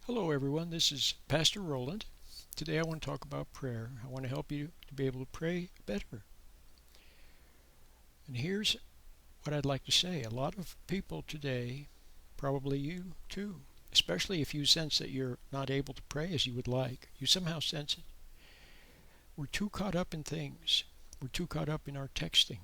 Hello everyone, this is Pastor Roland. Today I want to talk about prayer. I want to help you to be able to pray better. And here's what I'd like to say. A lot of people today, probably you too, especially if you sense that you're not able to pray as you would like, you somehow sense it. We're too caught up in things. We're too caught up in our texting,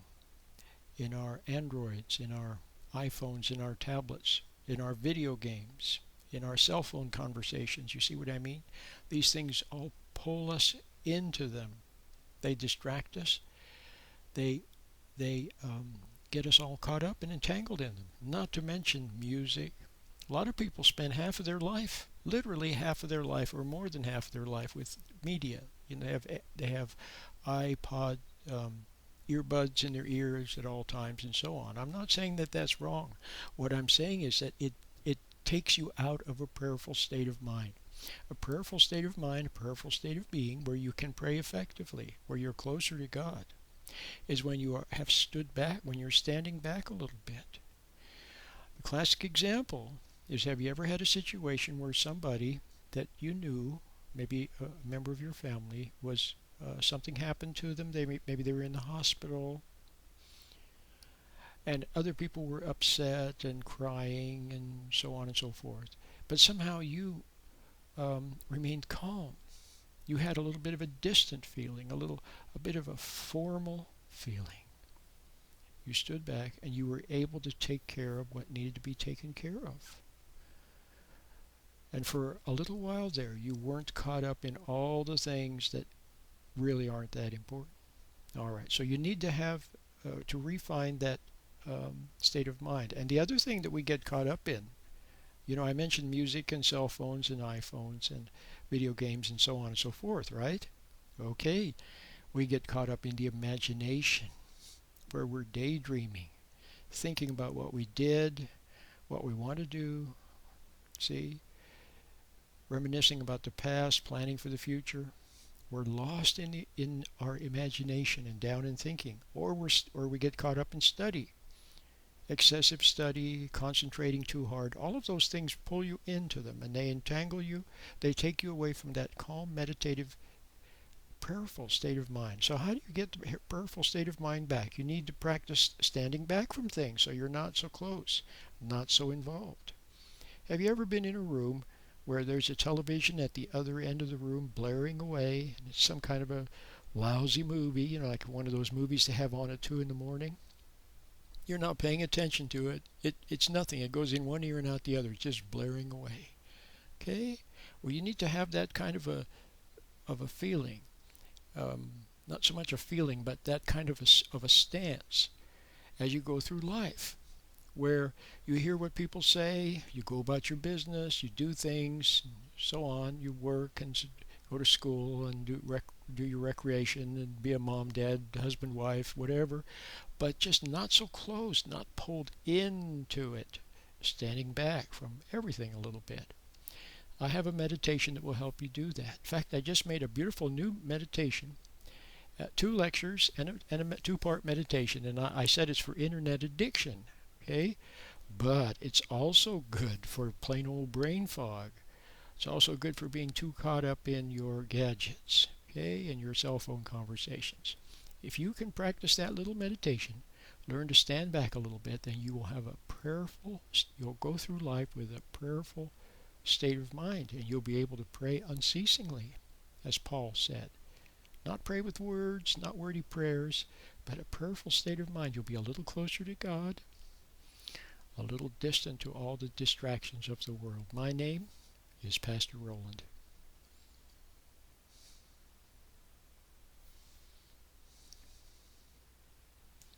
in our Androids, in our iPhones, in our tablets, in our video games, in our cell phone conversations. You see what I mean? These things all pull us into them. They distract us. They get us all caught up and entangled in them. Not to mention music. A lot of people spend half of their life, literally half of their life, or more than half of their life, with media. They have iPod earbuds in their ears at all times and so on. I'm not saying that that's wrong. What I'm saying is that it takes you out of a prayerful state of mind. A prayerful state of mind, a prayerful state of being where you can pray effectively, where you're closer to God, is when you have stood back, when you're standing back a little bit. The classic example is, have you ever had a situation where somebody that you knew, maybe a member of your family, was something happened to them, maybe they were in the hospital, and other people were upset and crying and so on and so forth. But somehow you remained calm. You had a little bit of a distant feeling, a bit of a formal feeling. You stood back and you were able to take care of what needed to be taken care of. And for a little while there, you weren't caught up in all the things that really aren't that important. All right, so you need to have to refine that state of mind. And the other thing that we get caught up in, I mentioned music and cell phones and iPhones and video games and so on and so forth, right? Okay, we get caught up in the imagination, where we're daydreaming, thinking about what we did, what we want to do, see? Reminiscing about the past, planning for the future. We're lost in our imagination and down in thinking, or we get caught up in study. Excessive study, concentrating too hard, all of those things pull you into them and they entangle you. They take you away from that calm, meditative, prayerful state of mind. So how do you get the prayerful state of mind back? You need to practice standing back from things so you're not so close, not so involved. Have you ever been in a room where there's a television at the other end of the room blaring away, and it's some kind of a lousy movie, like one of those movies they have on at 2 in the morning? You're not paying attention to it. It's nothing. It goes in one ear and out the other. It's just blaring away. Okay? Well, you need to have that kind of a feeling. Not so much a feeling, but that kind of a stance as you go through life, where you hear what people say, you go about your business, you do things, and so on. You work and go to school and do your recreation and be a mom, dad, husband, wife, whatever, but just not so close, not pulled into it, standing back from everything a little bit. I have a meditation that will help you do that. In fact, I just made a beautiful new meditation, 2 lectures and a 2-part meditation, and I said it's for internet addiction, okay? But it's also good for plain old brain fog. It's also good for being too caught up in your gadgets, okay, and your cell phone conversations. If you can practice that little meditation, learn to stand back a little bit, then you will have you'll go through life with a prayerful state of mind, and you'll be able to pray unceasingly, as Paul said. Not pray with words, not wordy prayers, but a prayerful state of mind. You'll be a little closer to God, a little distant to all the distractions of the world. My name is Pastor Roland.